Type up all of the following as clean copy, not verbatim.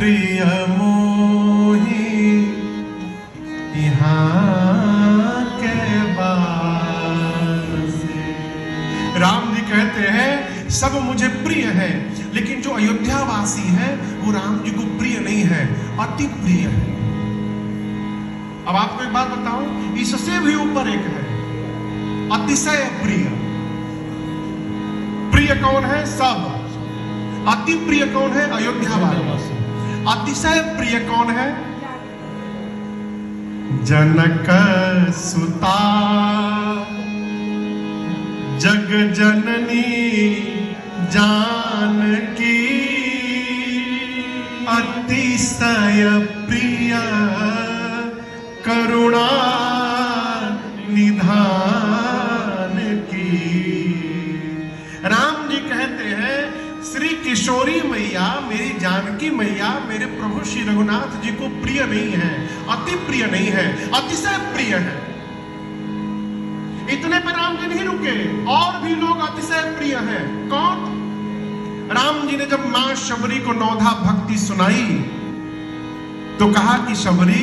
प्रिय मोही यहाँ के बार से। राम जी कहते हैं सब मुझे प्रिय है, लेकिन जो अयोध्या वासी है वो राम जी को प्रिय नहीं है, अति प्रिय है। अब आपको एक बात बताऊं, इससे भी ऊपर एक है, अतिशय प्रिय। प्रिय कौन है? सब। अति प्रिय कौन है? अयोध्या वासी। अतिशय प्रिय कौन है? जनक सुता जग जननी जानकी अतिशय प्रिय करुणा निधान की। राम जी कहते हैं श्री किशोरी मैया, मेरी जानकी मैया मेरे प्रभु श्री रघुनाथ जी को प्रिय नहीं है, अति प्रिय नहीं है, अतिशय प्रिय है। इतने पर राम जी नहीं रुके, और भी लोग अतिशय प्रिय हैं। कौन? राम जी ने जब मां शबरी को नौधा भक्ति सुनाई तो कहा कि शबरी,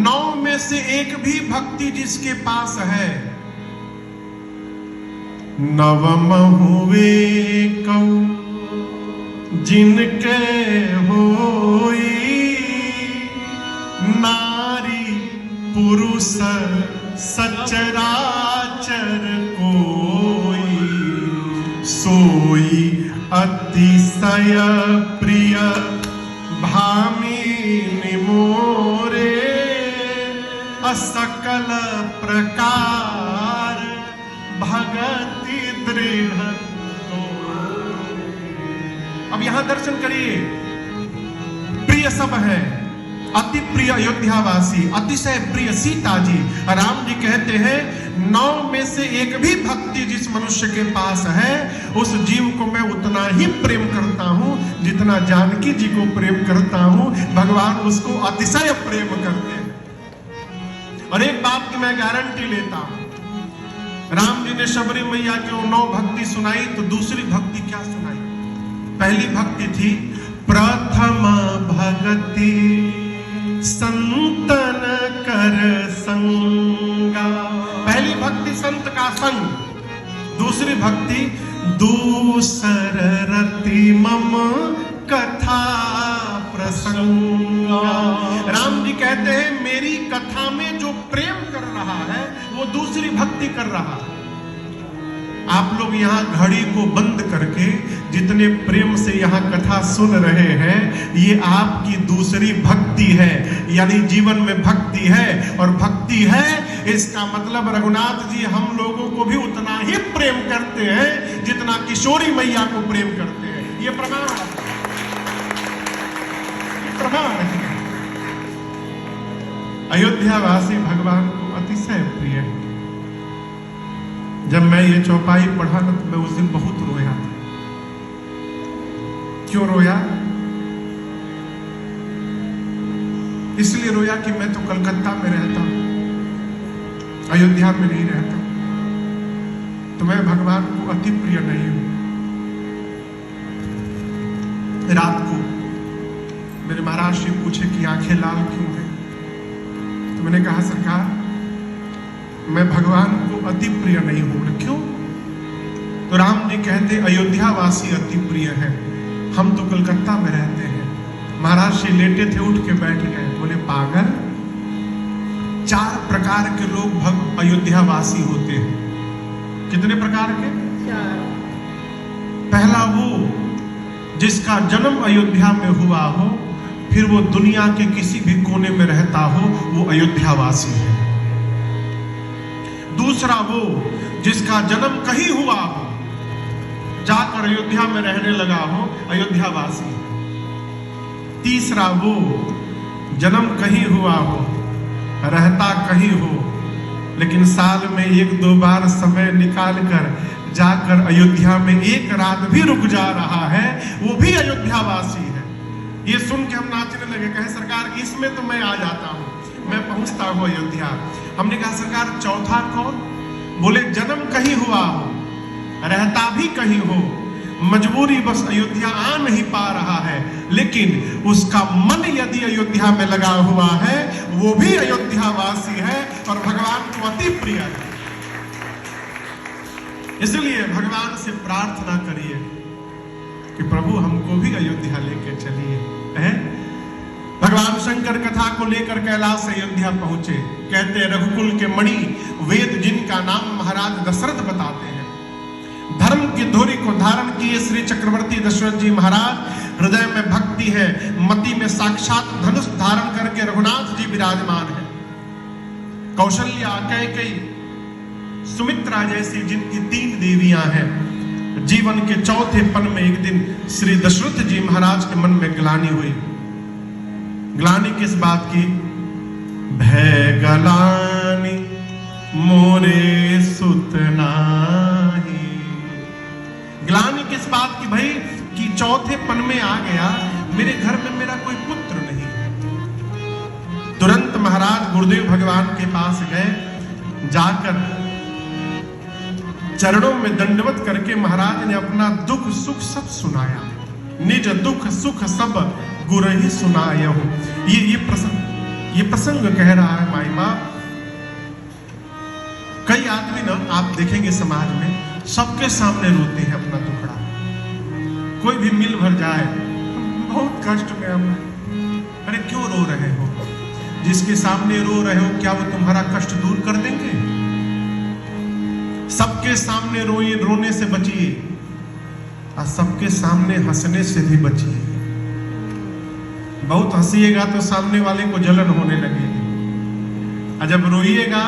9 में से एक भी भक्ति जिसके पास है, नवम हुए कौ जिनके होई नारी पुरुष सचराचर कोई, सोई अतिशय प्रिय भामिनी मोरे असकल प्रकार भगति दृढ़। अब यहां दर्शन करिए, प्रिय सब है, अति प्रिय अयोध्यावासी, अतिशय प्रिय सीता जी। राम जी कहते हैं 9 में से एक भी भक्ति जिस मनुष्य के पास है, उस जीव को मैं उतना ही प्रेम करता हूं जितना जानकी जी को प्रेम करता हूं। भगवान उसको अतिशय प्रेम करते हैं। और एक बात की मैं गारंटी लेता हूं, राम जी ने शबरी मैया की 9 भक्ति सुनाई, तो दूसरी भक्ति क्या सुनाई? पहली भक्ति थी प्रथम भक्ति संतन कर संगा। पहली भक्ति संत का संग। दूसरी भक्ति दूसर रति मम कथा प्रसंगा। राम जी कहते हैं मेरी कथा में जो प्रेम कर रहा है वो दूसरी भक्ति कर रहा है। आप लोग यहाँ घड़ी को बंद करके जितने प्रेम से यहाँ कथा सुन रहे हैं, ये आपकी दूसरी भक्ति है, यानी जीवन में भक्ति है। और भक्ति है इसका मतलब रघुनाथ जी हम लोगों को भी उतना ही प्रेम करते हैं जितना किशोरी मैया को प्रेम करते हैं। ये प्रमाण है, प्रमाण है। अयोध्यावासी भगवान को अतिशय प्रिय है। जब मैं ये चौपाई पढ़ा ना, तो मैं उस दिन बहुत रोया था। क्यों रोया? इसलिए रोया कि मैं तो कलकत्ता में रहता हूं, अयोध्या में नहीं रहता, तो मैं भगवान को अति प्रिय नहीं हूं। रात को मेरे महाराज जी पूछे कि आंखें लाल क्यों है, तो मैंने कहा सरकार मैं भगवान को अति प्रिय नहीं हूं। क्यों? तो राम जी कहते अयोध्या वासी अति प्रिय है, हम तो कलकत्ता में रहते हैं। महाराज जी लेटे थे, उठ के बैठ गए, बोले पागल, 4 प्रकार के लोग अयोध्या वासी होते हैं। कितने प्रकार के? 4। पहला वो जिसका जन्म अयोध्या में हुआ हो, फिर वो दुनिया के किसी भी कोने में रहता हो, वो अयोध्या वासी है। दूसरा वो जिसका जन्म कहीं हुआ हो, जाकर अयोध्या में रहने लगा हो, अयोध्या वासी। तीसरा वो जन्म कहीं हुआ हो, रहता कहीं हो, लेकिन साल में 1-2 बार समय निकालकर जाकर अयोध्या में एक रात भी रुक जा रहा है, वो भी अयोध्या वासी है। ये सुन के हम नाचने लगे, कहे सरकार इसमें तो मैं आ जाता हूं, मैं पहुंचता हूं अयोध्या। हमने कहा सरकार चौथा कौन? बोले जन्म कहीं हुआ हो, रहता भी कहीं हो, मजबूरी बस अयोध्या आ नहीं पा रहा है, लेकिन उसका मन यदि अयोध्या में लगा हुआ है, वो भी अयोध्या वासी है और भगवान को अति प्रिय है। इसलिए भगवान से प्रार्थना करिए कि प्रभु हमको भी अयोध्या लेके चलिए। भगवान शंकर कथा को लेकर कैलाश से अयोध्या पहुंचे। कहते रघुकुल के मणि वेद जिनका नाम महाराज दशरथ बताते हैं, धर्म की धुरी को धारण किए श्री चक्रवर्ती दशरथ जी महाराज, हृदय में भक्ति है, मति में साक्षात धनुष धारण करके रघुनाथ जी विराजमान है। कौशल्या, कैकेयी, सुमित्रा जैसी जिनकी 3 देवियां हैं, जीवन के चौथे पन में एक दिन श्री दशरथ जी महाराज के मन में ग्लानि हुई। ग्लानि किस बात की? भय गलानि मोरे सुत नाही। ग्लानि किस बात की भाई? कि चौथे पन में आ गया, मेरे घर में मेरा कोई पुत्र नहीं। तुरंत महाराज गुरुदेव भगवान के पास गए, जाकर चरणों में दंडवत करके महाराज ने अपना दुख सुख सब सुनाया। निज दुख सुख सब गुरु ही सुनाया हो। ये प्रसंग कह रहा है माई बाप। कई आदमी ना आप देखेंगे समाज में सबके सामने रोते हैं अपना दुखड़ा। कोई भी मिल भर जाए, बहुत कष्ट में हम। अरे क्यों रो रहे हो? जिसके सामने रो रहे हो, क्या वो तुम्हारा कष्ट दूर कर देंगे? सबके सामने रोने से बचिए और सबके सामने हंसने से भी बचिए। बहुत हंसिएगा तो सामने वाले को जलन होने लगेगी, और जब रोइएगा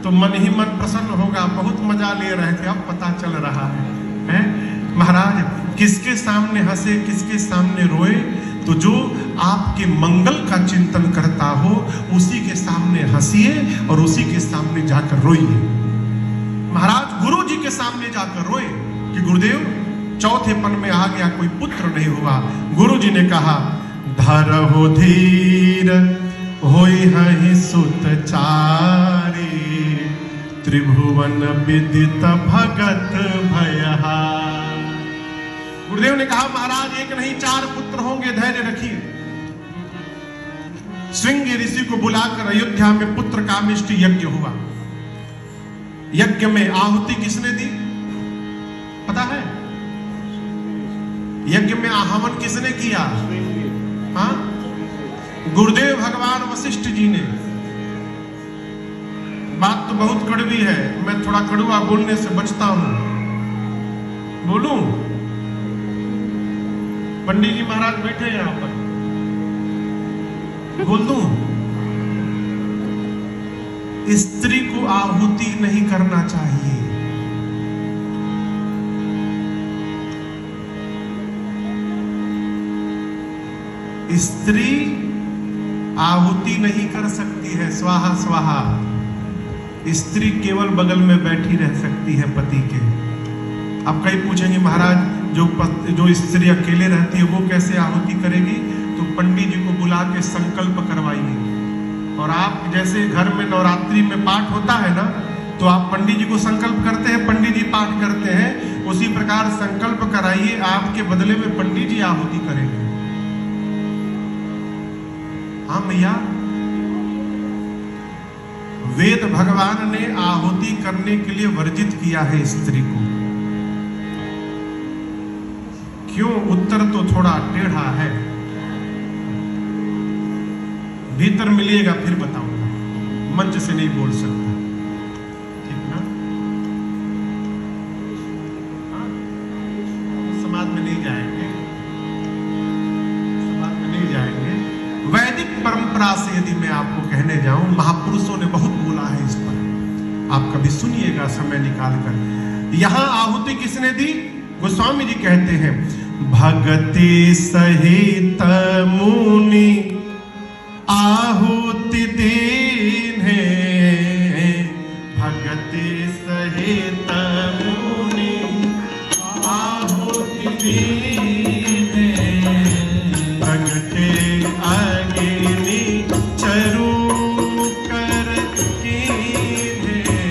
तो मन ही मन प्रसन्न होगा। बहुत मजा ले रहे थे, अब पता चल रहा है? महाराज किसके सामने हंसे, किसके सामने रोए? तो जो आपके मंगल का चिंतन करता हो उसी के सामने हंसिए और उसी के सामने जाकर रोइए। महाराज गुरु जी के सामने जाकर रोए कि गुरुदेव चौथे पन में आ गया, कोई पुत्र नहीं हुआ। गुरु जी ने कहा, धरहु धीर होई हहि सुत चारी, त्रिभुवन विदित भगत भयहा। गुरुदेव ने कहा, महाराज एक नहीं 4 पुत्र होंगे, धैर्य रखिए। श्रृंगी ऋषि को बुलाकर अयोध्या में पुत्र कामिष्टि यज्ञ हुआ। यज्ञ में आहुति किसने दी पता है? यज्ञ में हवन किसने किया? हाँ, गुरुदेव भगवान वशिष्ठ जी ने। बात तो बहुत कड़वी है, मैं थोड़ा कड़वा बोलने से बचता हूं। बोलूं? पंडित जी महाराज बैठे हैं यहां पर, बोल दूं? स्त्री को आहुति नहीं करना चाहिए। स्त्री आहुति नहीं कर सकती है स्वाहा स्वाहा। स्त्री केवल बगल में बैठी रह सकती है पति के। अब कई पूछेंगे महाराज जो स्त्री अकेले रहती है वो कैसे आहुति करेगी? तो पंडित जी को बुला के संकल्प करवाइए। और आप जैसे घर में नवरात्रि में पाठ होता है ना, तो आप पंडित जी को संकल्प करते हैं, पंडित जी पाठ करते हैं, उसी प्रकार संकल्प कराइए, आपके बदले में पंडित जी आहुति करेंगे। हाँ भैया, वेद भगवान ने आहुति करने के लिए वर्जित किया है स्त्री को। क्यों? उत्तर तो थोड़ा टेढ़ा है, भीतर मिलिएगा फिर बताऊंगा, मंच से नहीं बोल सकता, ठीक ना? समाज में नहीं जाएंगे, समाज में नहीं जाएंगे। वैदिक परंपरा से यदि मैं आपको कहने जाऊं, महापुरुषों ने बहुत बोला है इस पर, आप कभी सुनिएगा समय निकालकर। यहां आहुति किसने दी? गोस्वामी जी कहते हैं, भगति सहित मुनि आहुति दीन्हे, भगति सहित मुनि आहुति दीन्हे।